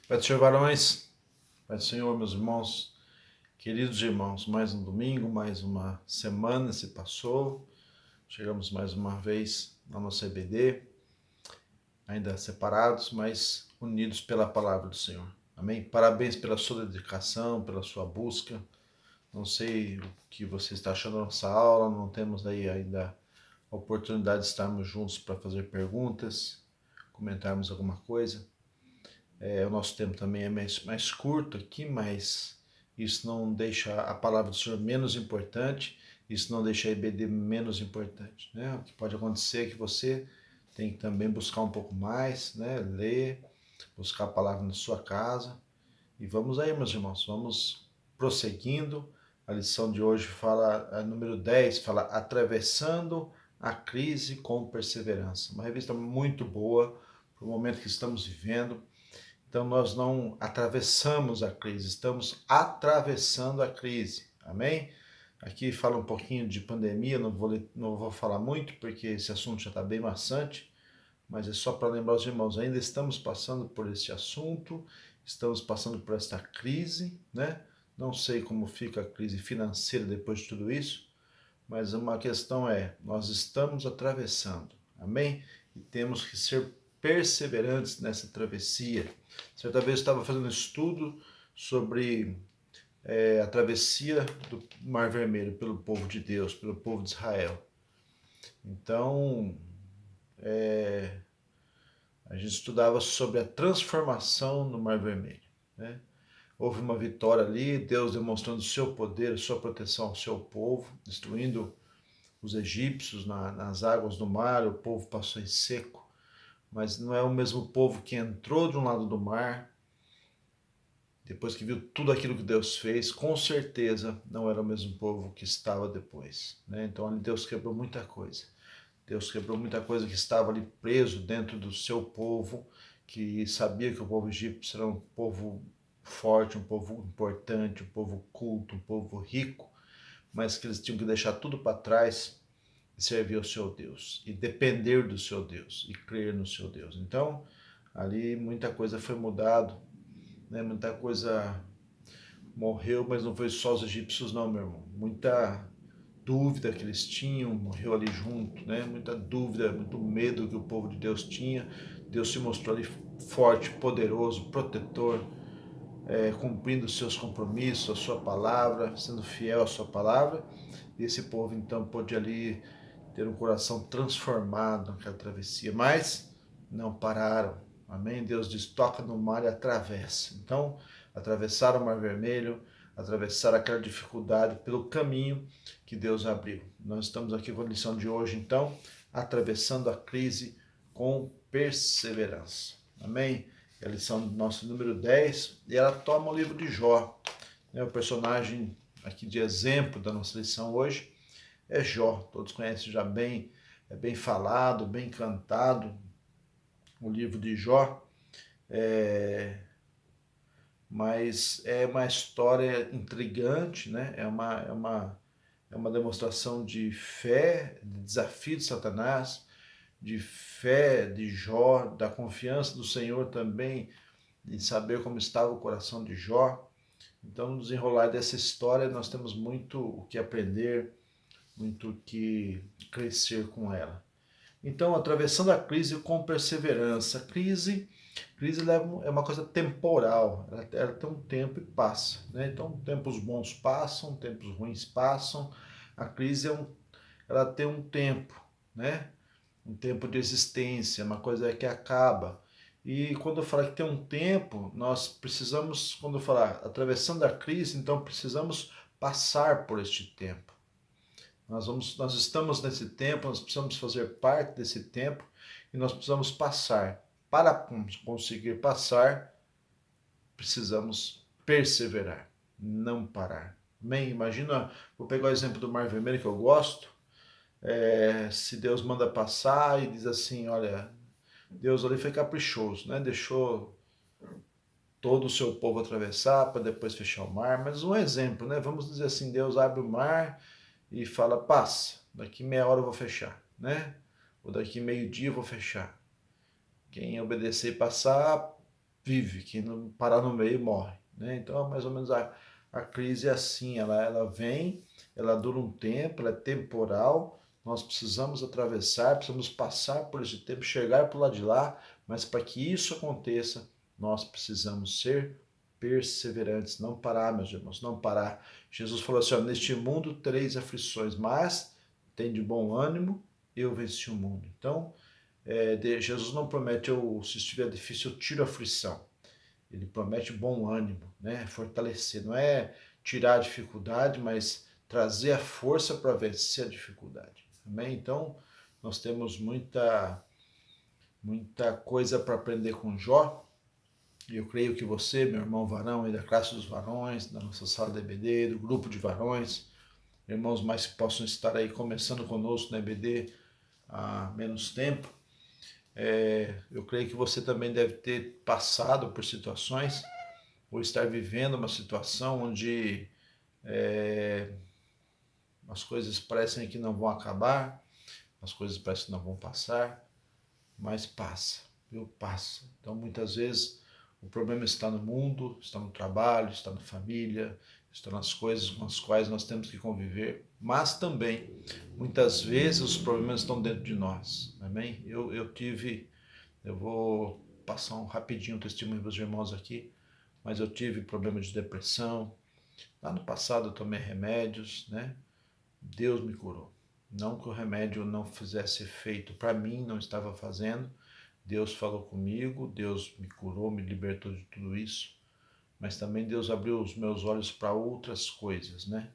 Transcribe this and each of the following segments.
Pai do Senhor, varões, Pai do Senhor, meus irmãos, queridos irmãos, mais um domingo, mais uma semana se passou, chegamos mais uma vez na nossa EBD, ainda separados, mas unidos pela palavra do Senhor. Amém? Parabéns pela sua dedicação, pela sua busca. Não sei o que você está achando da nossa aula, não temos aí ainda a oportunidade de estarmos juntos para fazer perguntas, comentarmos alguma coisa. O nosso tempo também é mais curto aqui, mas isso não deixa a palavra do Senhor menos importante, isso não deixa a IBD menos importante. Né? O que pode acontecer é que você tem que também buscar um pouco mais, né? Ler, buscar a palavra na sua casa. E vamos aí, meus irmãos, vamos prosseguindo. A lição de hoje fala, a número 10, fala Atravessando a Crise com Perseverança. Uma revista muito boa para o momento que estamos vivendo. Então, nós não atravessamos a crise, estamos atravessando a crise. Amém? Aqui fala um pouquinho de pandemia, não vou falar muito, porque esse assunto já está bem maçante, mas é só para lembrar os irmãos, ainda estamos passando por esse assunto, estamos passando por esta crise, né? Não sei como fica a crise financeira depois de tudo isso, mas uma questão é, nós estamos atravessando, amém? E temos que ser perseverantes nessa travessia. Certa vez eu estava fazendo um estudo sobre a travessia do Mar Vermelho pelo povo de Deus, pelo povo de Israel. Então, a gente estudava sobre a transformação no Mar Vermelho, né? Houve uma vitória ali, Deus demonstrando o seu poder, a sua proteção ao seu povo, destruindo os egípcios nas águas do mar, o povo passou em seco, mas não é o mesmo povo que entrou de um lado do mar, depois que viu tudo aquilo que Deus fez, com certeza não era o mesmo povo que estava depois. Né? Então ali Deus quebrou muita coisa. Deus quebrou muita coisa que estava ali preso dentro do seu povo, que sabia que o povo egípcio era um povo forte, um povo importante, um povo culto, um povo rico, mas que eles tinham que deixar tudo para trás e servir ao seu Deus, e depender do seu Deus, e crer no seu Deus. Então, ali muita coisa foi mudado, né? Muita coisa morreu, mas não foi só os egípcios não, meu irmão. Muita dúvida que eles tinham morreu ali junto, né? Muita dúvida, muito medo que o povo de Deus tinha. Deus se mostrou ali forte, poderoso, protetor, cumprindo os seus compromissos, a sua palavra, sendo fiel à sua palavra. E esse povo então pôde ali ter um coração transformado naquela travessia, mas não pararam. Amém? Deus diz, toca no mar e atravessa. Então, atravessaram o Mar Vermelho, atravessaram aquela dificuldade pelo caminho que Deus abriu. Nós estamos aqui com a lição de hoje, então, atravessando a crise com perseverança. Amém? É a lição do nosso número 10, e ela toma o livro de Jó. O personagem aqui de exemplo da nossa lição hoje é Jó. Todos conhecem já bem, é bem falado, bem cantado o livro de Jó, mas é uma história intrigante, né? É uma demonstração de fé, de desafio de Satanás, de fé de Jó, da confiança do Senhor também, de saber como estava o coração de Jó. Então, no desenrolar dessa história, nós temos muito o que aprender, muito o que crescer com ela. Então, atravessando a crise com perseverança. Crise é uma coisa temporal, ela tem um tempo e passa. Né? Então, tempos bons passam, tempos ruins passam. A crise ela tem um tempo, né? Um tempo de existência, uma coisa que acaba. E quando eu falar que tem um tempo, nós precisamos, quando eu falar atravessando a crise, então precisamos passar por este tempo. Nós estamos nesse tempo, nós precisamos fazer parte desse tempo e nós precisamos passar. Para conseguir passar, precisamos perseverar, não parar. Amém? Imagina, vou pegar o exemplo do Mar Vermelho que eu gosto. Se Deus manda passar e diz assim, olha, Deus ali foi caprichoso, né? Deixou todo o seu povo atravessar para depois fechar o mar. Mas um exemplo, né? Vamos dizer assim, Deus abre o mar e fala, passa, daqui meia hora eu vou fechar, né? Ou daqui meio-dia eu vou fechar. Quem obedecer e passar, vive, quem não parar no meio morre, né? Então, mais ou menos a crise é assim, ela vem, ela dura um tempo, ela é temporal, nós precisamos atravessar, precisamos passar por esse tempo, chegar para o lado de lá, mas para que isso aconteça, nós precisamos ser perseverantes, não parar, meus irmãos, não parar. Jesus falou assim, ó, neste mundo tereis aflições, mas tem de bom ânimo, eu venci o mundo. Então, Jesus não promete, se estiver difícil, eu tiro a aflição. Ele promete bom ânimo, né? Fortalecer. Não é tirar a dificuldade, mas trazer a força para vencer a dificuldade. Amém? Então, nós temos muita coisa para aprender com Jó. E eu creio que você, meu irmão varão, aí da classe dos varões, da nossa sala de EBD, do grupo de varões, irmãos mais que possam estar aí começando conosco na EBD há menos tempo, eu creio que você também deve ter passado por situações ou estar vivendo uma situação onde as coisas parecem que não vão acabar, as coisas parecem que não vão passar, mas passa, viu? Passa. Então, muitas vezes, o problema está no mundo, está no trabalho, está na família, está nas coisas com as quais nós temos que conviver, mas também, muitas vezes, os problemas estão dentro de nós, amém? Eu vou passar rapidinho um testemunho para os irmãos aqui, mas eu tive problema de depressão. Lá no passado eu tomei remédios, né? Deus me curou. Não que o remédio não fizesse efeito para mim, não estava fazendo. Deus falou comigo, Deus me curou, me libertou de tudo isso. Mas também Deus abriu os meus olhos para outras coisas, né?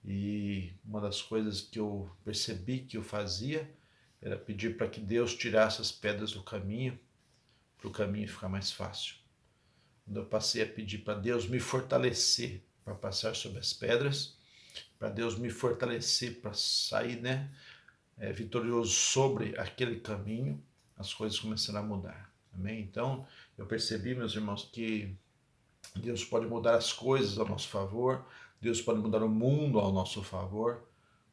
E uma das coisas que eu percebi que eu fazia era pedir para que Deus tirasse as pedras do caminho, para o caminho ficar mais fácil. Quando eu passei a pedir para Deus me fortalecer para passar sobre as pedras, para Deus me fortalecer para sair, né, vitorioso sobre aquele caminho, as coisas começaram a mudar. Amém? Então, eu percebi, meus irmãos, que Deus pode mudar as coisas ao nosso favor, Deus pode mudar o mundo ao nosso favor,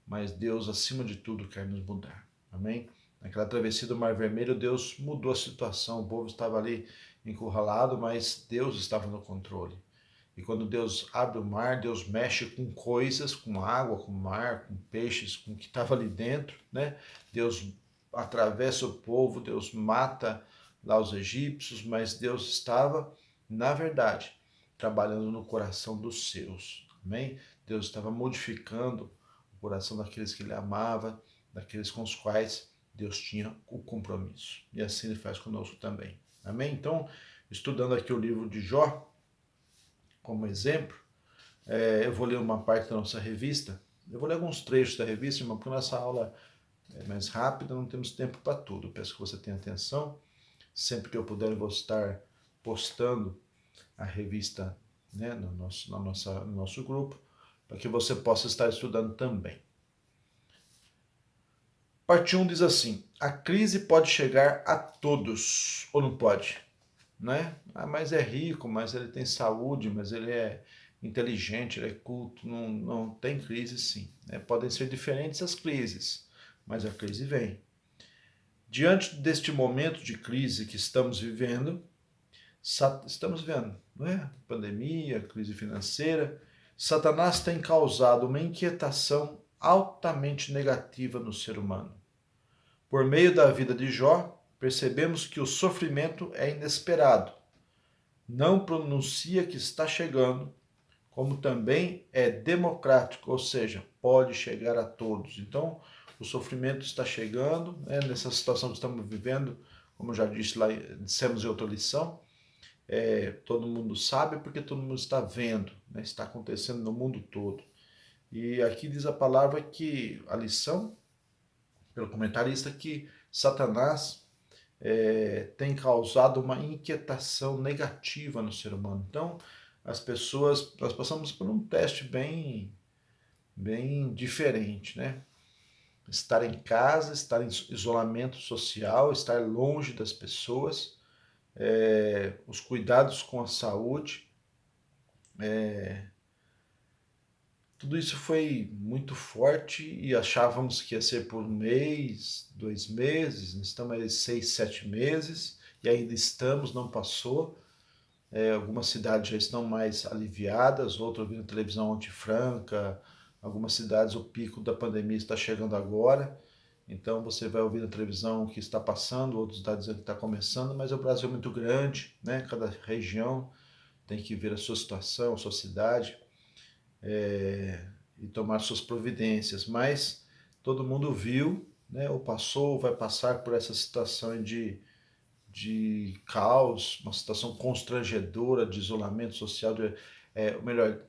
mas Deus, acima de tudo, quer nos mudar. Amém? Naquela travessia do Mar Vermelho, Deus mudou a situação, o povo estava ali encurralado, mas Deus estava no controle. E quando Deus abre o mar, Deus mexe com coisas, com água, com mar, com peixes, com o que estava ali dentro, né? Deus atravessa o povo, Deus mata lá os egípcios, mas Deus estava, na verdade, trabalhando no coração dos seus. Amém? Deus estava modificando o coração daqueles que ele amava, daqueles com os quais Deus tinha o compromisso. E assim ele faz conosco também. Amém? Então, estudando aqui o livro de Jó, como exemplo, eu vou ler uma parte da nossa revista. Eu vou ler alguns trechos da revista, irmão, porque nossa aula é mais rápida, não temos tempo para tudo. Peço que você tenha atenção. Sempre que eu puder, eu vou estar postando a revista, né, no nosso grupo, para que você possa estar estudando também. Parte 1 diz assim: a crise pode chegar a todos, ou não pode? Né? Ah, mas é rico, mas ele tem saúde, mas ele é inteligente, ele é culto. Não, não tem crise, sim. Né? Podem ser diferentes as crises, mas a crise vem. Diante deste momento de crise que estamos vivendo, não é? Pandemia, crise financeira, Satanás tem causado uma inquietação altamente negativa no ser humano. Por meio da vida de Jó, percebemos que o sofrimento é inesperado. Não pronuncia que está chegando, como também é democrático, ou seja, pode chegar a todos. Então, o sofrimento está chegando, né, nessa situação que estamos vivendo, como já disse lá, dissemos em outra lição, todo mundo sabe porque todo mundo está vendo, né, está acontecendo no mundo todo. E aqui diz a palavra que, a lição, pelo comentarista, que Satanás tem causado uma inquietação negativa no ser humano. Então, nós passamos por um teste bem diferente, né? Estar em casa, estar em isolamento social, estar longe das pessoas, os cuidados com a saúde, tudo isso foi muito forte e achávamos que ia ser por um mês, 2 meses, estamos aí 6, 7 meses e ainda estamos, não passou. Algumas cidades já estão mais aliviadas, outras ouvindo televisão ontem franca. Algumas cidades o pico da pandemia está chegando agora. Então você vai ouvir na televisão o que está passando, outros estão dizendo que está começando, mas o Brasil é muito grande, né? Cada região tem que ver a sua situação, a sua cidade, e tomar suas providências. Mas todo mundo viu, né? Ou passou, ou vai passar por essa situação de caos, uma situação constrangedora de isolamento social, ou melhor,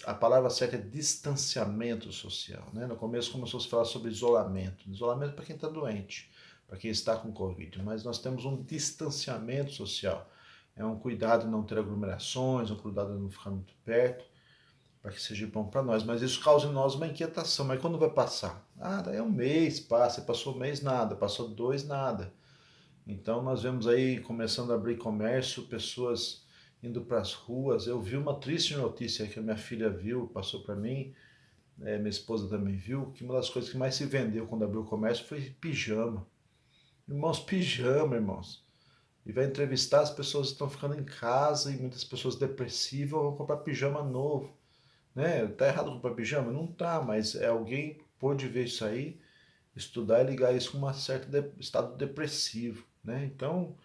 a palavra certa é distanciamento social. Né? No começo começou a se falar sobre isolamento. Isolamento para quem está doente, para quem está com Covid, mas nós temos um distanciamento social. É um cuidado em não ter aglomerações, um cuidado em não ficar muito perto, para que seja bom para nós. Mas isso causa em nós uma inquietação. Mas quando vai passar? Ah, daí um mês passa, passou um mês nada, passou 2 nada. Então nós vemos aí começando a abrir comércio, pessoas indo para as ruas. Eu vi uma triste notícia que a minha filha viu, passou para mim, minha esposa também viu, que uma das coisas que mais se vendeu quando abriu o comércio foi pijama. Irmãos, pijama, irmãos. E vai entrevistar, as pessoas estão ficando em casa e muitas pessoas depressivas vão comprar pijama novo. Né? Tá errado comprar pijama? Não tá, mas alguém pôde ver isso aí, estudar e ligar isso com um certo estado depressivo. Né? Então,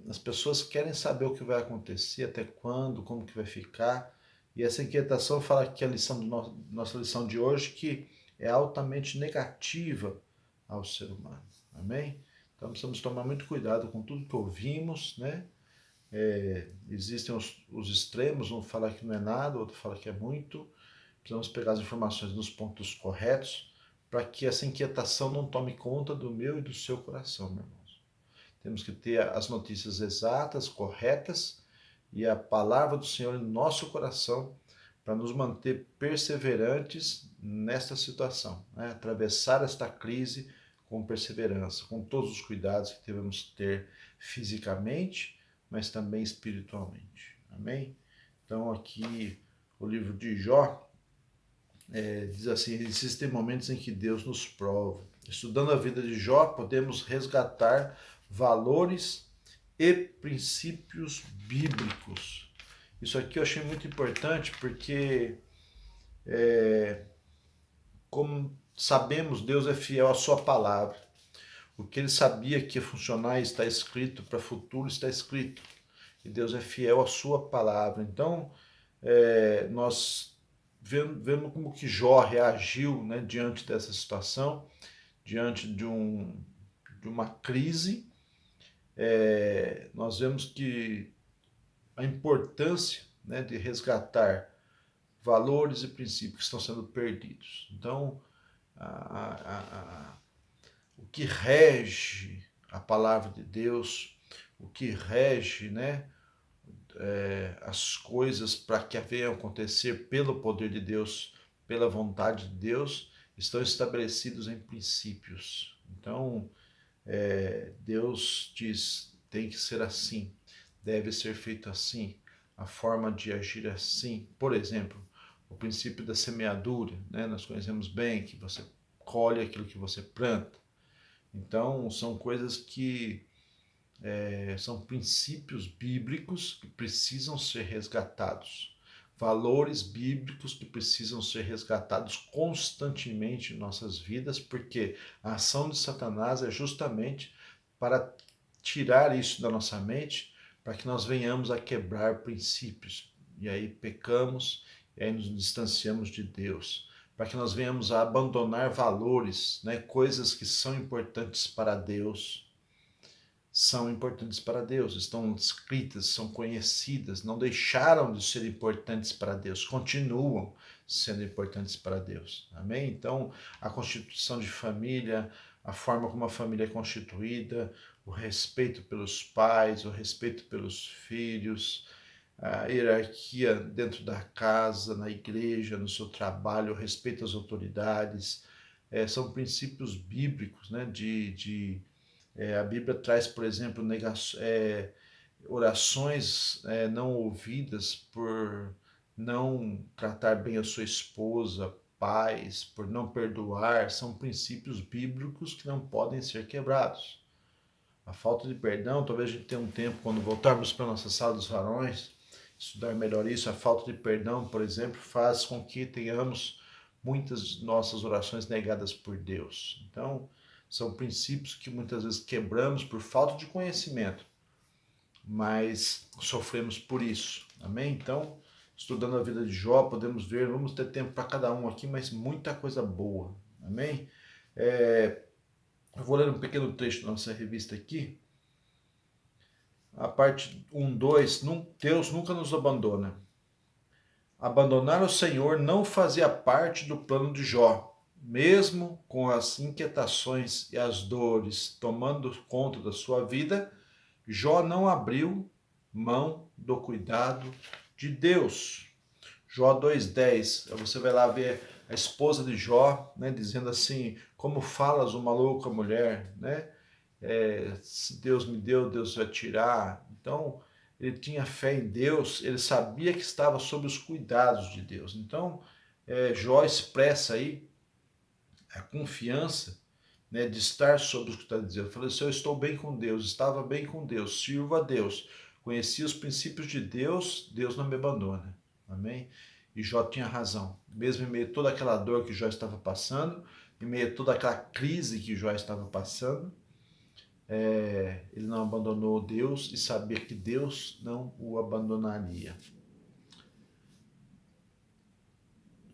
as pessoas querem saber o que vai acontecer, até quando, como que vai ficar. E essa inquietação fala que a lição nossa lição de hoje que é altamente negativa ao ser humano. Amém? Então precisamos tomar muito cuidado com tudo que ouvimos, né? Existem os extremos, um fala que não é nada, outro fala que é muito. Precisamos pegar as informações nos pontos corretos para que essa inquietação não tome conta do meu e do seu coração, meu irmão. Temos que ter as notícias exatas, corretas e a palavra do Senhor em nosso coração para nos manter perseverantes nesta situação, né? Atravessar esta crise com perseverança, com todos os cuidados que devemos ter fisicamente, mas também espiritualmente. Amém? Então aqui o livro de Jó diz assim: existem momentos em que Deus nos prova. Estudando a vida de Jó, podemos resgatar valores e princípios bíblicos. Isso aqui eu achei muito importante porque, como sabemos, Deus é fiel à sua palavra. O que ele sabia que ia funcionar está escrito, para o futuro está escrito. E Deus é fiel à sua palavra. Então, nós vemos como que Jó reagiu, né, diante dessa situação, diante de uma crise. Nós vemos que a importância, né, de resgatar valores e princípios que estão sendo perdidos. Então, o que rege a palavra de Deus, o que rege, né, as coisas para que venham acontecer pelo poder de Deus, pela vontade de Deus, estão estabelecidos em princípios. Então, Deus diz, tem que ser assim, deve ser feito assim, a forma de agir assim. Por exemplo, o princípio da semeadura, né? Nós conhecemos bem que você colhe aquilo que você planta. Então, são coisas que são princípios bíblicos que precisam ser resgatados. Valores bíblicos que precisam ser resgatados constantemente em nossas vidas, porque a ação de Satanás é justamente para tirar isso da nossa mente, para que nós venhamos a quebrar princípios. E aí pecamos, e aí nos distanciamos de Deus. Para que nós venhamos a abandonar valores, né, coisas que são importantes para Deus, são importantes para Deus, estão escritas, são conhecidas, não deixaram de ser importantes para Deus, continuam sendo importantes para Deus. Amém? Então, a constituição de família, a forma como a família é constituída, o respeito pelos pais, o respeito pelos filhos, a hierarquia dentro da casa, na igreja, no seu trabalho, o respeito às autoridades, são princípios bíblicos, né, a Bíblia traz, por exemplo, orações não ouvidas por não tratar bem a sua esposa, pais, por não perdoar, são princípios bíblicos que não podem ser quebrados. A falta de perdão, talvez a gente tenha um tempo, quando voltarmos para a nossa sala dos varões, estudar melhor isso. A falta de perdão, por exemplo, faz com que tenhamos muitas nossas orações negadas por Deus. Então, são princípios que muitas vezes quebramos por falta de conhecimento, mas sofremos por isso. Amém? Então, estudando a vida de Jó, podemos ver, vamos ter tempo para cada um aqui, mas muita coisa boa. Amém? Eu vou ler um pequeno trecho da nossa revista aqui. A parte 1, 2, Deus nunca nos abandona. Abandonar o Senhor não fazia parte do plano de Jó. Mesmo com as inquietações e as dores tomando conta da sua vida, Jó não abriu mão do cuidado de Deus. Jó 2,10, você vai lá ver a esposa de Jó, né, dizendo assim, como falas uma louca mulher, né? Se Deus me deu, Deus vai tirar. Então, ele tinha fé em Deus, ele sabia que estava sob os cuidados de Deus. Então, Jó expressa aí a confiança, né, de estar sob o que está dizendo. Eu falei assim, eu estou bem com Deus, estava bem com Deus, sirvo a Deus, conheci os princípios de Deus, Deus não me abandona. Amém? E Jó tinha razão. Mesmo em meio a toda aquela dor que Jó estava passando, em meio a toda aquela crise que Jó estava passando, ele não abandonou Deus e sabia que Deus não o abandonaria.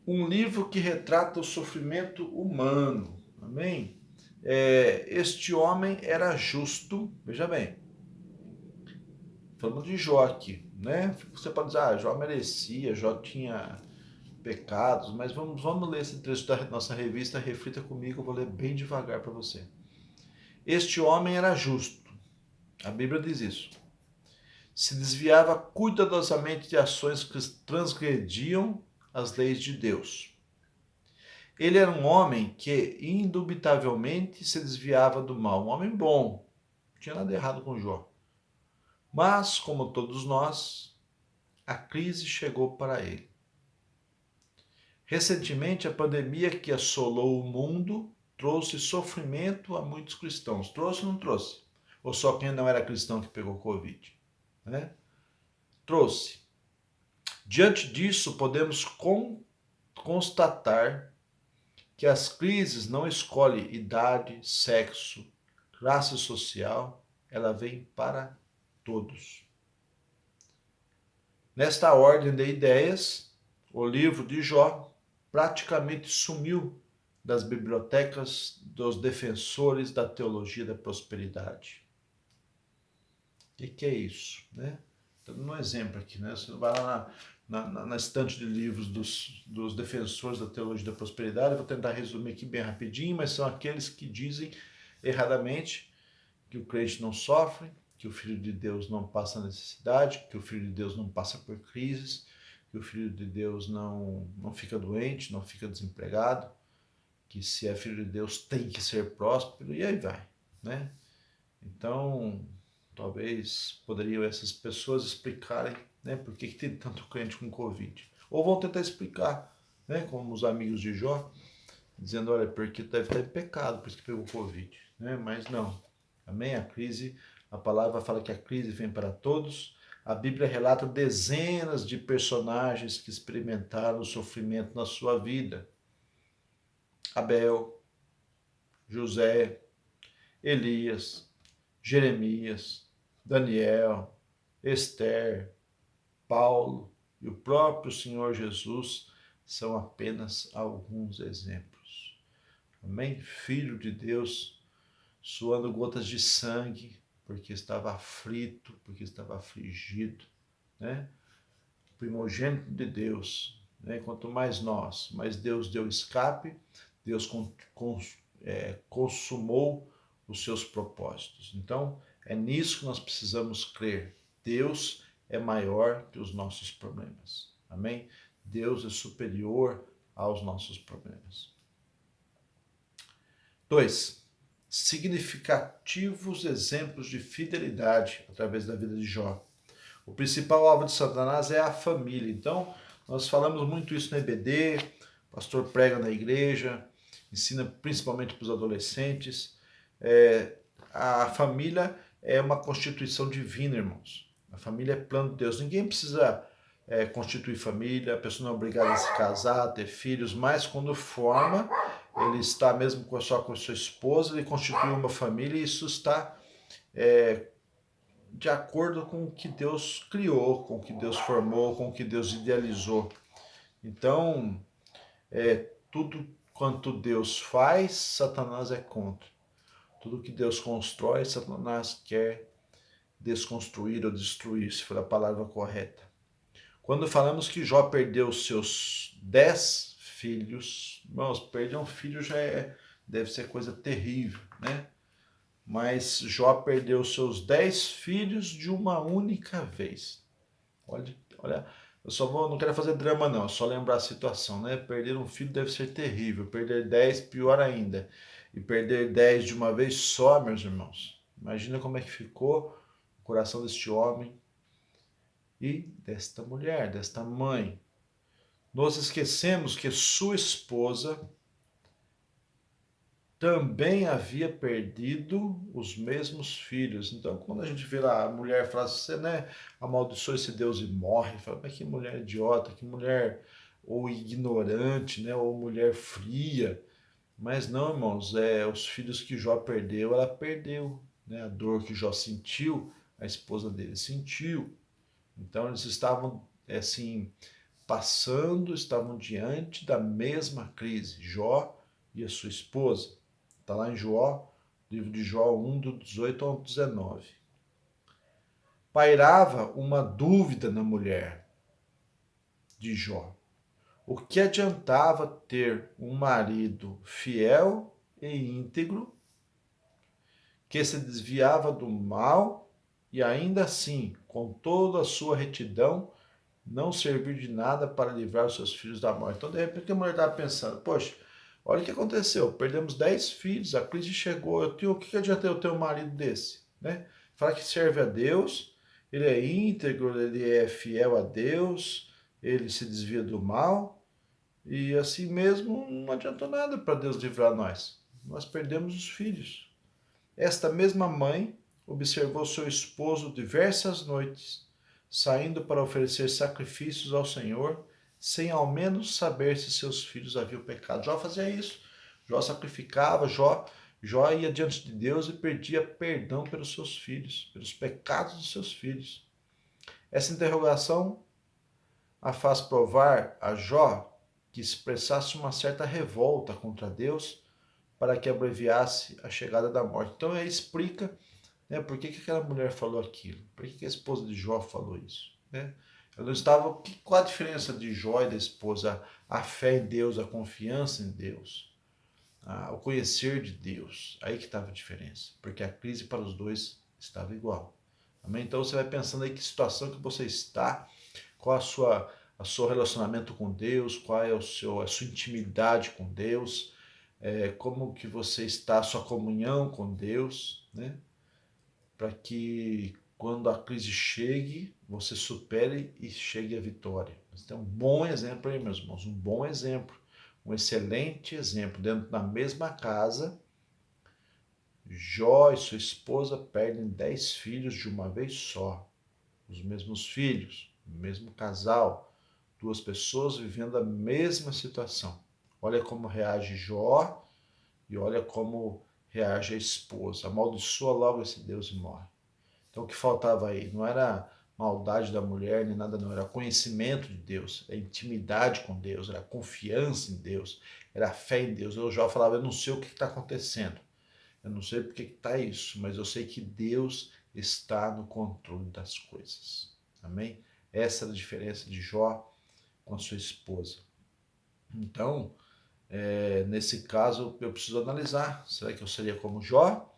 Um livro que retrata o sofrimento humano. Amém? Este homem era justo, veja bem, falando de Jó aqui, né? Você pode dizer, Jó merecia, Jó tinha pecados, mas vamos ler esse trecho da nossa revista, reflita comigo, eu vou ler bem devagar para você. Este homem era justo, a Bíblia diz isso. Se desviava cuidadosamente de ações que transgrediam as leis de Deus. Ele era um homem que indubitavelmente se desviava do mal, um homem bom, não tinha nada errado com Jó. Mas, como todos nós, a crise chegou para ele. Recentemente, a pandemia que assolou o mundo trouxe sofrimento a muitos cristãos. Trouxe ou não trouxe? Ou só quem não era cristão que pegou Covid? Né? Trouxe. Diante disso, podemos constatar que as crises não escolhem idade, sexo, classe social, ela vem para todos. Nesta ordem de ideias, o livro de Jó praticamente sumiu das bibliotecas dos defensores da teologia da prosperidade. O que é isso? Né? Estou dando um exemplo aqui. Né? Você vai lá na estante de livros dos defensores da teologia da prosperidade, eu vou tentar resumir aqui bem rapidinho, mas são aqueles que dizem erradamente que o crente não sofre, que o Filho de Deus não passa necessidade, que o Filho de Deus não passa por crises, que o Filho de Deus não fica doente, não fica desempregado, que se é Filho de Deus tem que ser próspero, e aí vai, né? Então, talvez poderiam essas pessoas explicarem, né, por que tem tanto crente com Covid. Ou vão tentar explicar, né, como os amigos de Jó, dizendo, olha, porque deve estar em pecado, por isso que pegou Covid. Né? Mas não. Amém? A crise, a palavra fala que a crise vem para todos. A Bíblia relata dezenas de personagens que experimentaram o sofrimento na sua vida. Abel, José, Elias, Jeremias, Daniel, Esther, Paulo e o próprio Senhor Jesus são apenas alguns exemplos. Amém? Filho de Deus, suando gotas de sangue, porque estava aflito, porque estava afligido, né? Primogênito de Deus, né? Quanto mais nós, mais Deus deu escape, Deus consumou os seus propósitos. Então, é nisso que nós precisamos crer. Deus é maior que os nossos problemas. Amém? Deus é superior aos nossos problemas. 2. Significativos exemplos de fidelidade através da vida de Jó. O principal alvo de Satanás é a família. Então, nós falamos muito isso na EBD, o pastor prega na igreja, ensina principalmente para os adolescentes. A família é uma constituição divina, irmãos. A família é plano de Deus. Ninguém precisa constituir família, a pessoa não é obrigada a se casar, a ter filhos, mas quando forma, ele está mesmo só com a sua esposa, ele constitui uma família e isso está de acordo com o que Deus criou, com o que Deus formou, com o que Deus idealizou. Então, tudo quanto Deus faz, Satanás é contra. Tudo que Deus constrói, Satanás quer desconstruir ou destruir, se for a palavra correta. Quando falamos que Jó perdeu seus 10 filhos, irmãos, perder um filho já deve ser coisa terrível, né? Mas Jó perdeu seus 10 filhos de uma única vez. Olha, não quero fazer drama não, só lembrar a situação, né? Perder um filho deve ser terrível, perder 10 pior ainda. E perder 10 de uma vez só, meus irmãos. Imagina como é que ficou o coração deste homem e desta mulher, desta mãe. Nós esquecemos que sua esposa também havia perdido os mesmos filhos. Então, quando a gente vê lá a mulher fala, você, né, amaldiçoa esse Deus e morre, fala, mas que mulher idiota, que mulher ou ignorante, né, ou mulher fria. Mas não, irmãos, os filhos que Jó perdeu, ela perdeu, né? A dor que Jó sentiu, a esposa dele sentiu. Então, eles estavam, assim, estavam diante da mesma crise, Jó e a sua esposa. Está lá em Jó, livro de Jó 1, do 18 ao 19. Pairava uma dúvida na mulher de Jó. O que adiantava ter um marido fiel e íntegro, que se desviava do mal e ainda assim, com toda a sua retidão, não servir de nada para livrar os seus filhos da morte. Então, de repente, a mulher estava pensando, poxa, olha o que aconteceu, perdemos 10 filhos, a crise chegou, o que adianta eu ter um marido desse? Né? Fala que serve a Deus, ele é íntegro, ele é fiel a Deus, ele se desvia do mal, e assim mesmo não adiantou nada para Deus livrar nós. Nós perdemos os filhos. Esta mesma mãe observou seu esposo diversas noites, saindo para oferecer sacrifícios ao Senhor, sem ao menos saber se seus filhos haviam pecado. Jó fazia isso. Jó sacrificava, Jó ia diante de Deus e pedia perdão pelos seus filhos, pelos pecados dos seus filhos. Essa interrogação a faz provar a Jó que expressasse uma certa revolta contra Deus para que abreviasse a chegada da morte. Então ele explica, né, por que aquela mulher falou aquilo, por que a esposa de Jó falou isso. Né? Ela não estava. Qual a diferença de Jó e da esposa? A fé em Deus, a confiança em Deus, o conhecer de Deus. Aí que estava a diferença, porque a crise para os dois estava igual. Amém? Então você vai pensando aí que situação que você está, qual a seu relacionamento com Deus, qual é a sua intimidade com Deus, como que você está, a sua comunhão com Deus, né? Para que quando a crise chegue, você supere e chegue à vitória. Você tem um bom exemplo aí, meus irmãos, um bom exemplo, um excelente exemplo. Dentro da mesma casa, Jó e sua esposa perdem 10 filhos de uma vez só. Os mesmos filhos, o mesmo casal, duas pessoas vivendo a mesma situação. Olha como reage Jó e olha como reage a esposa. Amaldiçoa logo esse Deus e morre. Então o que faltava aí? Não era maldade da mulher nem nada, não. Era conhecimento de Deus, era intimidade com Deus, era confiança em Deus, era fé em Deus. Eu já falava, eu não sei o que está acontecendo. Eu não sei porque está isso, mas eu sei que Deus está no controle das coisas. Amém? Essa é a diferença de Jó com a sua esposa. Então, nesse caso, eu preciso analisar. Será que eu seria como Jó?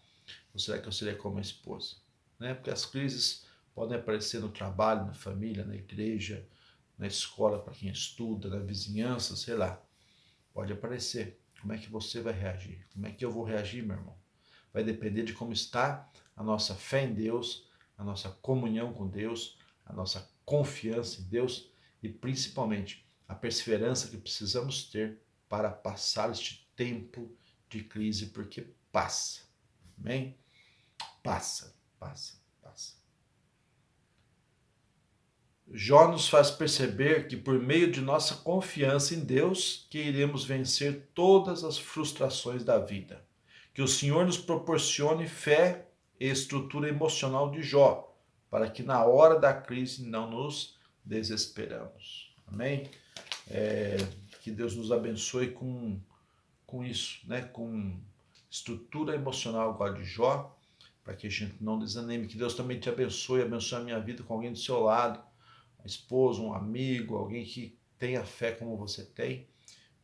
Ou será que eu seria como a esposa? Né? Porque as crises podem aparecer no trabalho, na família, na igreja, na escola para quem estuda, na vizinhança, sei lá. Pode aparecer. Como é que você vai reagir? Como é que eu vou reagir, meu irmão? Vai depender de como está a nossa fé em Deus, a nossa comunhão com Deus, a nossa confiança em Deus e principalmente a perseverança que precisamos ter para passar este tempo de crise, porque passa. Amém? Passa. Passa, passa. Jó nos faz perceber que por meio de nossa confiança em Deus que iremos vencer todas as frustrações da vida. Que o Senhor nos proporcione fé e estrutura emocional de Jó, para que na hora da crise não nos desesperamos. Amém? Que Deus nos abençoe com isso, né? Com estrutura emocional igual a de Jó, para que a gente não desanime. Que Deus também te abençoe a minha vida com alguém do seu lado, um esposo, um amigo, alguém que tenha fé como você tem,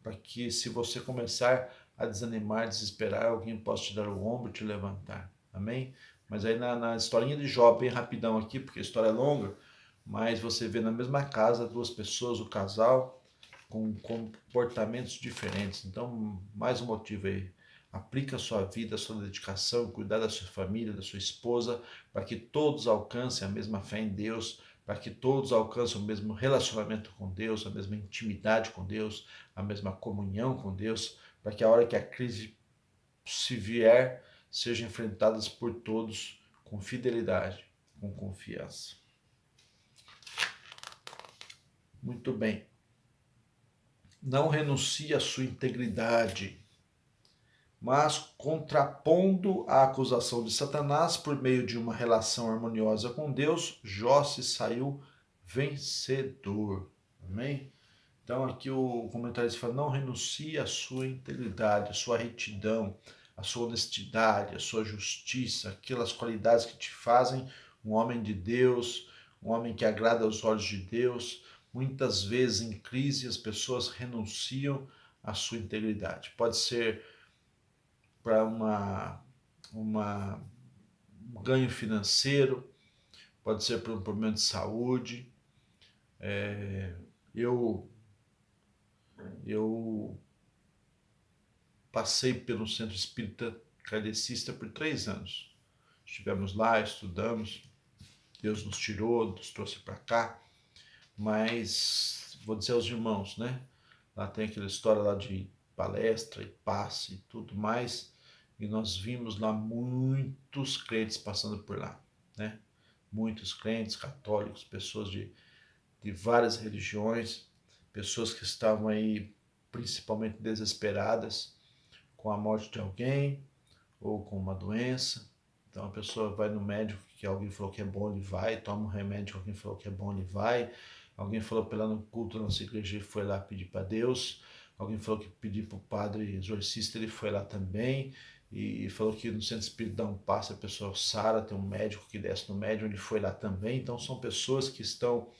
para que se você começar a desanimar, desesperar, alguém possa te dar o ombro e te levantar. Amém? Mas aí na historinha de Jó, bem rapidão aqui, porque a história é longa, mas você vê na mesma casa duas pessoas, o casal, com comportamentos diferentes. Então, mais um motivo aí. Aplica a sua vida, a sua dedicação, cuidar da sua família, da sua esposa, para que todos alcancem a mesma fé em Deus, para que todos alcancem o mesmo relacionamento com Deus, a mesma intimidade com Deus, a mesma comunhão com Deus, para que a hora que a crise se vier, sejam enfrentadas por todos com fidelidade, com confiança. Muito bem. Não renuncie à sua integridade, mas contrapondo a acusação de Satanás por meio de uma relação harmoniosa com Deus, Jó se saiu vencedor. Amém? Então aqui o comentarista fala, não renuncie à sua integridade, à sua retidão, à sua honestidade, à sua justiça, aquelas qualidades que te fazem um homem de Deus, um homem que agrada aos olhos de Deus. Muitas vezes em crise as pessoas renunciam à sua integridade. Pode ser para um ganho financeiro, pode ser por um problema de saúde. Eu passei pelo Centro Espírita Kardecista por 3 anos. Estivemos lá, estudamos, Deus nos tirou, nos trouxe para cá, mas vou dizer aos irmãos, né? Lá tem aquela história lá de palestra e passe e tudo mais, e nós vimos lá muitos crentes passando por lá, né? Muitos crentes católicos, pessoas de várias religiões, pessoas que estavam aí principalmente desesperadas com a morte de alguém ou com uma doença. Então a pessoa vai no médico que alguém falou que é bom, ele vai, toma um remédio que alguém falou que é bom, ele vai. Alguém falou para ela no culto da nossa igreja, ele foi lá pedir para Deus. Alguém falou que pedir para o padre exorcista, ele foi lá também. E falou que no centro espírita dá um passe, a pessoa sara, tem um médico que desce no médium, ele foi lá também. Então são pessoas que estão,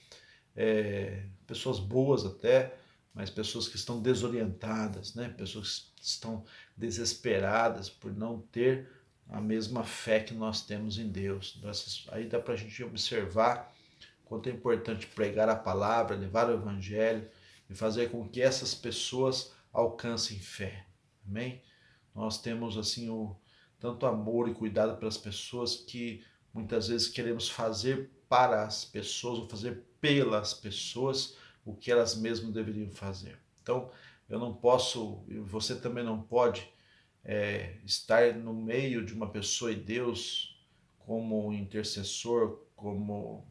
pessoas boas até, mas pessoas que estão desorientadas, né? Pessoas que estão desesperadas por não ter a mesma fé que nós temos em Deus. Então, aí dá para a gente observar quanto é importante pregar a palavra, levar o evangelho e fazer com que essas pessoas alcancem fé. Amém? Nós temos assim tanto amor e cuidado pelas pessoas que muitas vezes queremos fazer para as pessoas ou fazer pelas pessoas o que elas mesmas deveriam fazer. Então, eu não posso, e você também não pode, estar no meio de uma pessoa e Deus como intercessor, como,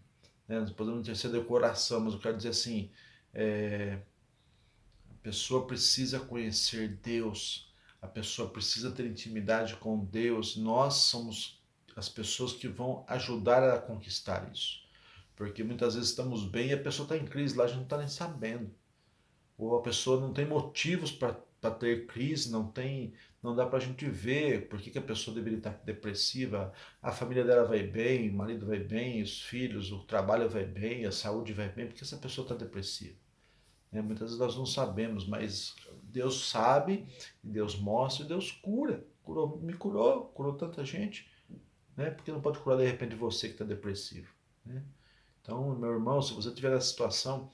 né, nós podemos interceder o coração, mas eu quero dizer assim, a pessoa precisa conhecer Deus, a pessoa precisa ter intimidade com Deus. Nós somos as pessoas que vão ajudar a conquistar isso. Porque muitas vezes estamos bem e a pessoa está em crise, lá a gente não está nem sabendo. Ou a pessoa não tem motivos para ter crise, não dá para a gente ver por que a pessoa deveria estar depressiva. A família dela vai bem, o marido vai bem, os filhos, o trabalho vai bem, a saúde vai bem, porque essa pessoa está depressiva. Muitas vezes nós não sabemos, mas Deus sabe, Deus mostra, Deus cura. Me curou tanta gente, né? Porque não pode curar de repente você que está depressivo, né? Então, meu irmão, se você estiver nessa situação,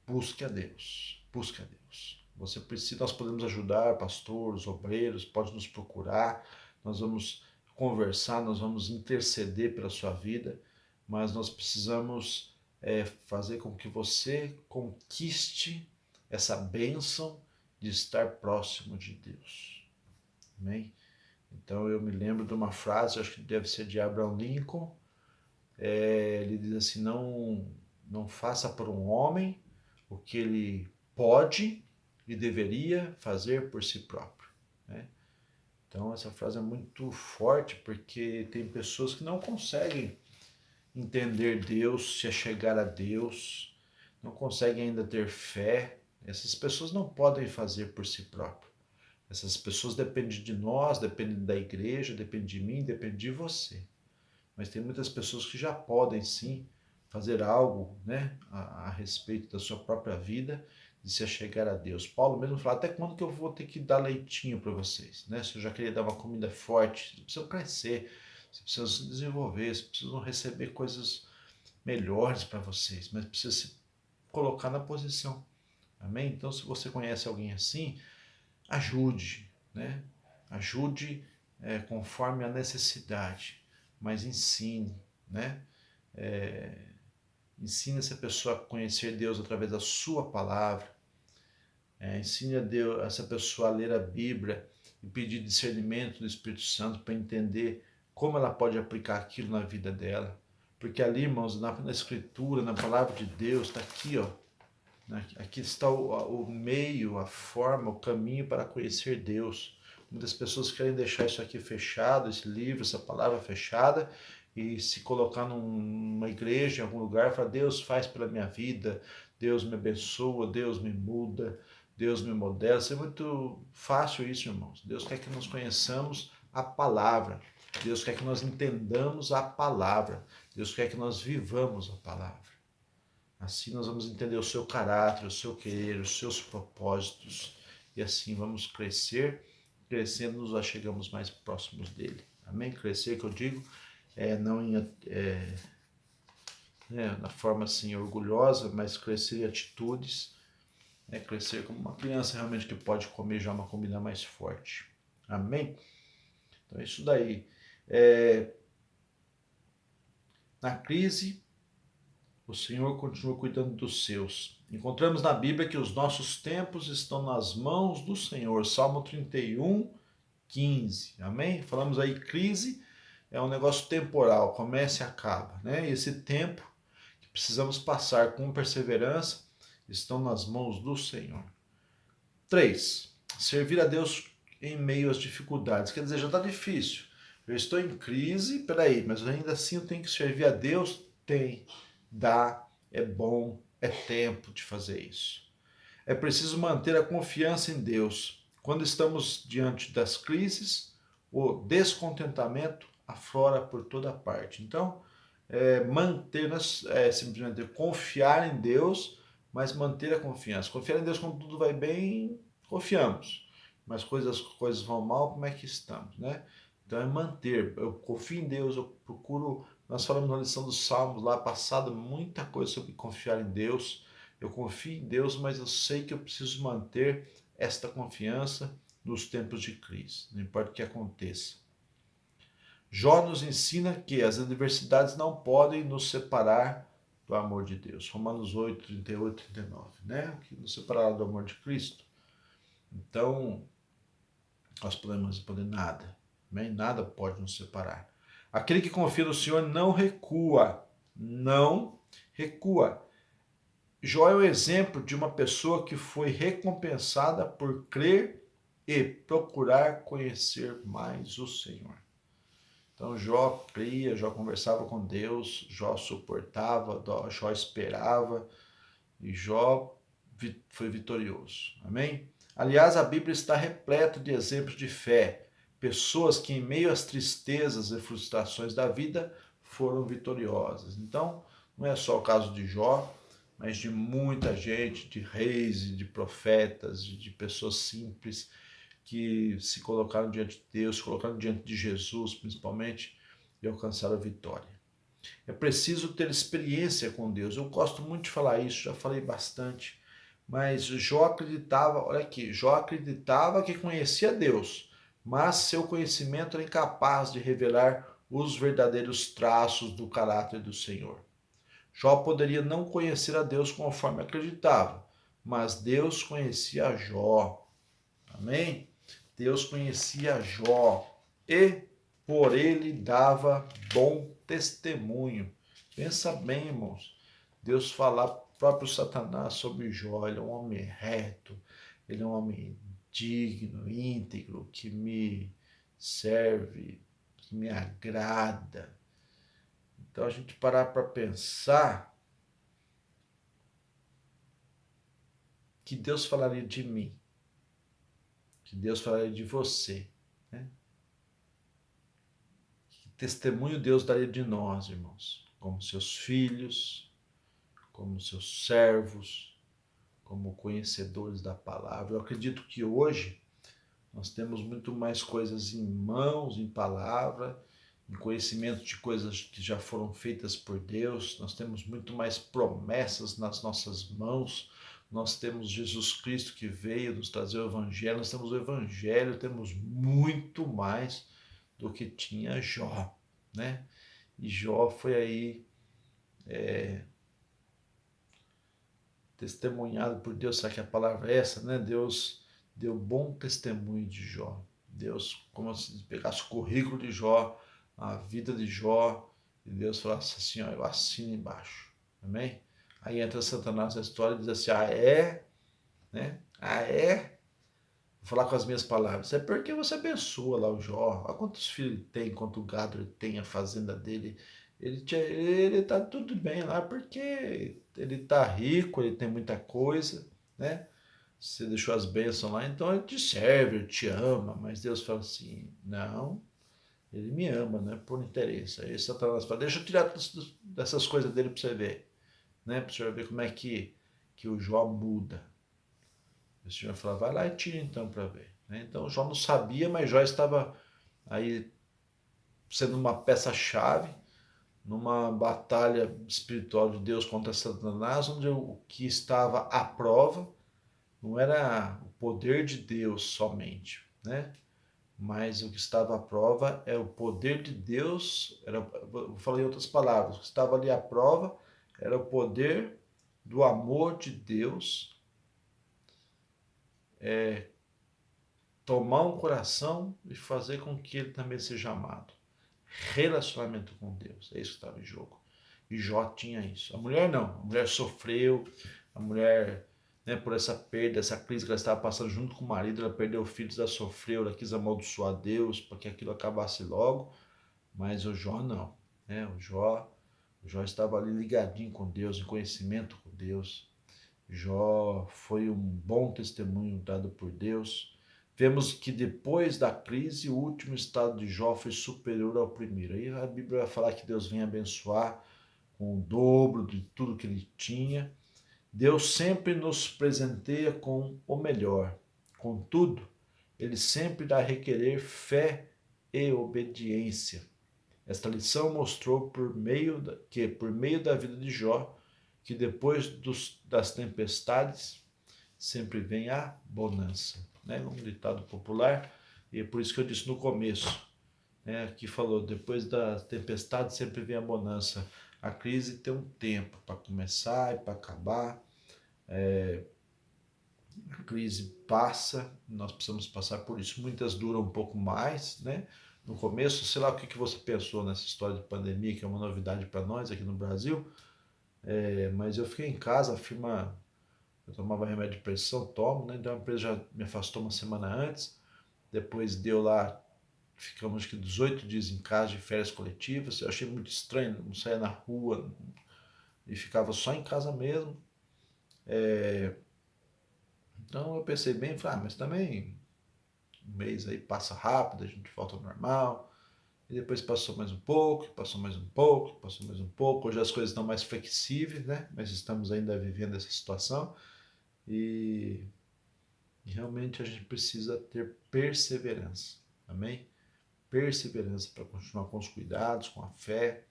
busque a Deus, busque a Deus. Você precisa, nós podemos ajudar pastores, obreiros, pode nos procurar, nós vamos conversar, nós vamos interceder pela sua vida, mas nós precisamos fazer com que você conquiste essa bênção de estar próximo de Deus. Amém? Então eu me lembro de uma frase, acho que deve ser de Abraham Lincoln, ele diz assim, não faça por um homem o que ele pode e deveria fazer por si próprio, né? Então essa frase é muito forte porque tem pessoas que não conseguem entender Deus, se achegar a Deus, não conseguem ainda ter fé. Essas pessoas não podem fazer por si próprias. Essas pessoas dependem de nós, dependem da igreja, dependem de mim, dependem de você. Mas tem muitas pessoas que já podem sim fazer algo, né, a respeito da sua própria vida, de se achegar a Deus. Paulo mesmo fala, até quando que eu vou ter que dar leitinho para vocês? Né? Se eu já queria dar uma comida forte, vocês precisam crescer, vocês precisam se desenvolver, vocês precisam receber coisas melhores para vocês, mas precisa se colocar na posição. Amém? Então, se você conhece alguém assim, ajude, né? Ajude conforme a necessidade, mas ensine, né? Ensine essa pessoa a conhecer Deus através da sua palavra. Ensine a Deus, essa pessoa a ler a Bíblia e pedir discernimento do Espírito Santo para entender como ela pode aplicar aquilo na vida dela. Porque ali, irmãos, na Escritura, na palavra de Deus, está aqui, ó. Aqui está o meio, a forma, o caminho para conhecer Deus. Muitas pessoas querem deixar isso aqui fechado, esse livro, essa palavra fechada, e se colocar numa igreja, em algum lugar, e falar, Deus faz pela minha vida, Deus me abençoa, Deus me muda, Deus me modela. Isso é muito fácil isso, irmãos. Deus quer que nós conheçamos a palavra. Deus quer que nós entendamos a palavra. Deus quer que nós vivamos a palavra. Assim nós vamos entender o seu caráter, o seu querer, os seus propósitos. E assim vamos crescer. Crescendo, nos achegamos mais próximos dele. Amém? Crescer, que eu digo, não na forma assim orgulhosa, mas crescer em atitudes. Crescer como uma criança realmente que pode comer já uma comida mais forte. Amém? Então é isso daí. Na crise, o Senhor continua cuidando dos seus. Encontramos na Bíblia que os nossos tempos estão nas mãos do Senhor. Salmo 31, 15. Amém? Falamos aí, crise é um negócio temporal, começa e acaba, né? E esse tempo que precisamos passar com perseverança estão nas mãos do Senhor. 3. Servir a Deus em meio às dificuldades. Quer dizer, já está difícil. Eu estou em crise, peraí, mas ainda assim eu tenho que servir a Deus? Tem. Dá, é bom, é tempo de fazer isso. É preciso manter a confiança em Deus. Quando estamos diante das crises, o descontentamento aflora por toda parte. Então, manter, simplesmente confiar em Deus, mas manter a confiança. Confiar em Deus quando tudo vai bem, confiamos. Mas coisas vão mal, como é que estamos, né? Então é manter. Eu confio em Deus, eu procuro. Nós falamos na lição dos Salmos lá passada muita coisa sobre confiar em Deus. Eu confio em Deus, mas eu sei que eu preciso manter esta confiança nos tempos de crise, não importa o que aconteça. Jó nos ensina que as adversidades não podem nos separar do amor de Deus. Romanos 8, 38, 39, né? Que nos separará do amor de Cristo. Então, nós podemos responder nada. Amém? Nada pode nos separar. Aquele que confia no Senhor não recua. Não recua. Jó é o exemplo de uma pessoa que foi recompensada por crer e procurar conhecer mais o Senhor. Então Jó cria, Jó conversava com Deus, Jó suportava, Jó esperava e Jó foi vitorioso. Amém? Aliás, a Bíblia está repleta de exemplos de fé, pessoas que em meio às tristezas e frustrações da vida foram vitoriosas. Então, não é só o caso de Jó, mas de muita gente, de reis e de profetas, de pessoas simples que se colocaram diante de Deus, se colocaram diante de Jesus, principalmente, e alcançaram a vitória. É preciso ter experiência com Deus. Eu gosto muito de falar isso, já falei bastante, mas Jó acreditava, olha aqui, Jó acreditava que conhecia Deus, mas seu conhecimento era incapaz de revelar os verdadeiros traços do caráter do Senhor. Jó poderia não conhecer a Deus conforme acreditava, mas Deus conhecia Jó. Amém? Deus conhecia Jó. e por ele dava bom testemunho. Pensa bem, irmãos. Deus fala próprio Satanás sobre Jó, ele é um homem reto, ele é um homem digno, íntegro, que me serve, que me agrada. Então a gente parar para pensar que Deus falaria de mim, que Deus falaria de você, né? Que testemunho Deus daria de nós, irmãos, como seus filhos, como seus servos, como conhecedores da palavra. Eu acredito que hoje nós temos muito mais coisas em mãos, em palavra, em conhecimento de coisas que já foram feitas por Deus. Nós temos muito mais promessas nas nossas mãos. Nós temos Jesus Cristo que veio nos trazer o Evangelho. Nós temos o Evangelho, temos muito mais do que tinha Jó, né? E Jó foi aí testemunhado por Deus. Será que a palavra é essa, né? Deus deu bom testemunho de Jó. Deus, como se pegasse o currículo de Jó, a vida de Jó, e Deus falasse assim, ó, eu assino embaixo. Amém? Aí entra Satanás na história e diz assim, ah, é? Né? Ah, é? Vou falar com as minhas palavras. É porque você abençoa lá o Jó. Olha quantos filhos ele tem, quanto gado ele tem, a fazenda dele. Ele tá tudo bem lá porque ele tá rico, ele tem muita coisa, né? Você deixou as bênçãos lá, então ele te serve, ele te ama. Mas Deus fala assim, não, ele me ama, né? Por interesse. Aí Satanás fala, deixa eu tirar dessas coisas dele para você ver, né? Para você ver como é que o Jó muda. O Senhor fala, vai lá e tira então para ver. Né? Então Jó não sabia, mas Jó estava aí sendo uma peça-chave numa batalha espiritual de Deus contra Satanás, onde o que estava à prova não era o poder de Deus somente, né? Mas o que estava à prova é o poder de Deus, vou falar em outras palavras, o que estava ali à prova era o poder do amor de Deus tomar um coração e fazer com que ele também seja amado. Relacionamento com Deus, é isso que estava em jogo. E Jó tinha isso. A mulher não, a mulher sofreu, a mulher, né, por essa perda, essa crise que ela estava passando junto com o marido, ela perdeu filhos, ela sofreu, ela quis amaldiçoar Deus para que aquilo acabasse logo, mas o Jó não. Né? O Jó estava ali ligadinho com Deus, em conhecimento com Deus. Jó foi um bom testemunho dado por Deus. Vemos que depois da crise, o último estado de Jó foi superior ao primeiro. Aí a Bíblia vai falar que Deus vem abençoar com o dobro de tudo que ele tinha. Deus sempre nos presenteia com o melhor. Contudo, ele sempre irá requerer fé e obediência. Esta lição mostrou por meio da vida de Jó, que depois das tempestades sempre vem a bonança. Né? Um ditado popular, e é por isso que eu disse no começo, né? Que falou, depois da tempestade sempre vem a bonança. A crise tem um tempo para começar e para acabar. A crise passa, nós precisamos passar por isso. Muitas duram um pouco mais, né? No começo, sei lá o que você pensou nessa história de pandemia, que é uma novidade para nós aqui no Brasil, mas eu fiquei em casa, a firma, eu tomava remédio de pressão, tomo, né? Então a empresa já me afastou uma semana antes, depois deu lá, ficamos acho que 18 dias em casa de férias coletivas, eu achei muito estranho, não saía na rua e ficava só em casa mesmo. Então eu pensei bem, falei, mas também um mês aí passa rápido, a gente volta ao normal. E depois passou mais um pouco, passou mais um pouco, passou mais um pouco. Hoje as coisas estão mais flexíveis, né? Mas estamos ainda vivendo essa situação. E, e realmente a gente precisa ter perseverança. Amém? Perseverança para continuar com os cuidados, com a fé,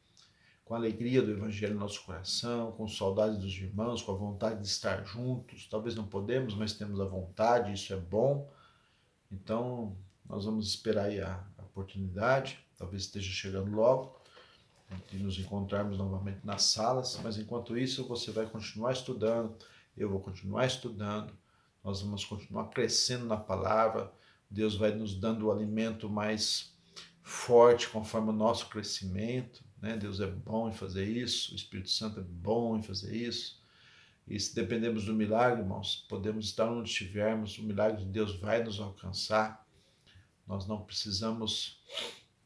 com a alegria do Evangelho no nosso coração, com saudade dos irmãos, com a vontade de estar juntos. Talvez não podemos, mas temos a vontade, isso é bom. Então, nós vamos esperar aí a oportunidade, talvez esteja chegando logo, de nos encontrarmos novamente nas salas, mas enquanto isso você vai continuar estudando, eu vou continuar estudando, nós vamos continuar crescendo na palavra, Deus vai nos dando o alimento mais forte conforme o nosso crescimento, né? Deus é bom em fazer isso, o Espírito Santo é bom em fazer isso. E se dependemos do milagre, irmãos, podemos estar onde estivermos, o milagre de Deus vai nos alcançar. Nós não precisamos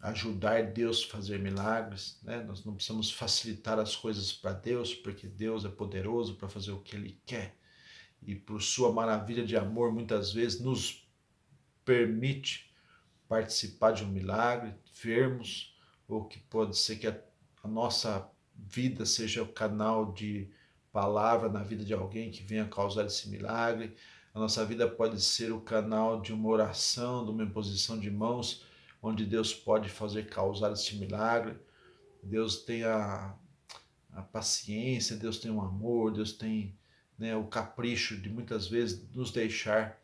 ajudar Deus a fazer milagres, né? Nós não precisamos facilitar as coisas para Deus, porque Deus é poderoso para fazer o que Ele quer. E por sua maravilha de amor, muitas vezes nos permite participar de um milagre, vermos, ou que pode ser que a nossa vida seja o canal de palavra na vida de alguém que venha causar esse milagre. A nossa vida pode ser o canal de uma oração, de uma imposição de mãos, onde Deus pode fazer causar esse milagre. Deus tem a paciência, Deus tem o amor, Deus tem, né, o capricho de muitas vezes nos deixar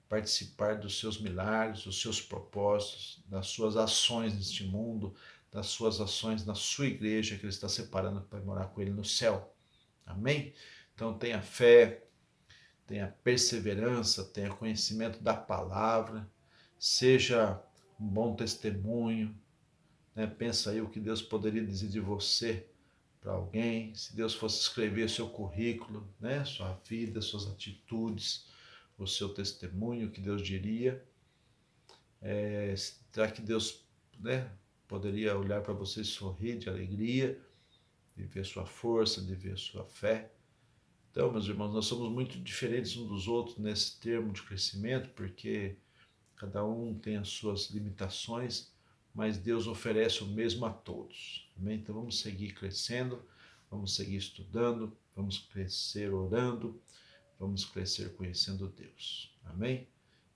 participar dos seus milagres, dos seus propósitos, das suas ações neste mundo, das suas ações na sua igreja que Ele está separando para morar com Ele no céu. Amém? Então tenha fé, tenha perseverança, tenha conhecimento da palavra, seja um bom testemunho, né? Pensa aí o que Deus poderia dizer de você para alguém, se Deus fosse escrever seu currículo, né? Sua vida, suas atitudes, o seu testemunho, o que Deus diria. Será que Deus, né, poderia olhar para você e sorrir de alegria, de ver sua força, de ver sua fé? Então, meus irmãos, nós somos muito diferentes uns dos outros nesse termo de crescimento, porque cada um tem as suas limitações, mas Deus oferece o mesmo a todos. Amém? Então vamos seguir crescendo, vamos seguir estudando, vamos crescer orando, vamos crescer conhecendo Deus. Amém?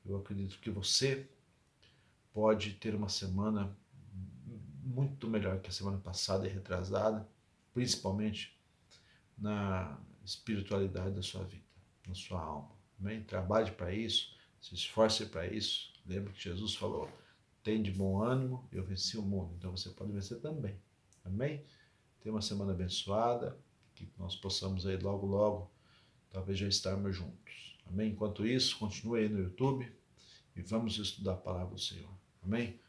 Eu acredito que você pode ter uma semana muito melhor que a semana passada e retrasada, principalmente na espiritualidade da sua vida, na sua alma. Amém? Trabalhe para isso, se esforce para isso. Lembre que Jesus falou: tem de bom ânimo, eu venci o mundo. Então você pode vencer também. Amém? Tenha uma semana abençoada, que nós possamos aí logo, logo, talvez já estarmos juntos. Amém? Enquanto isso, continue aí no YouTube e vamos estudar a palavra do Senhor. Amém?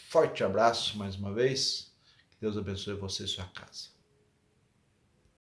Forte abraço mais uma vez. Que Deus abençoe você e sua casa.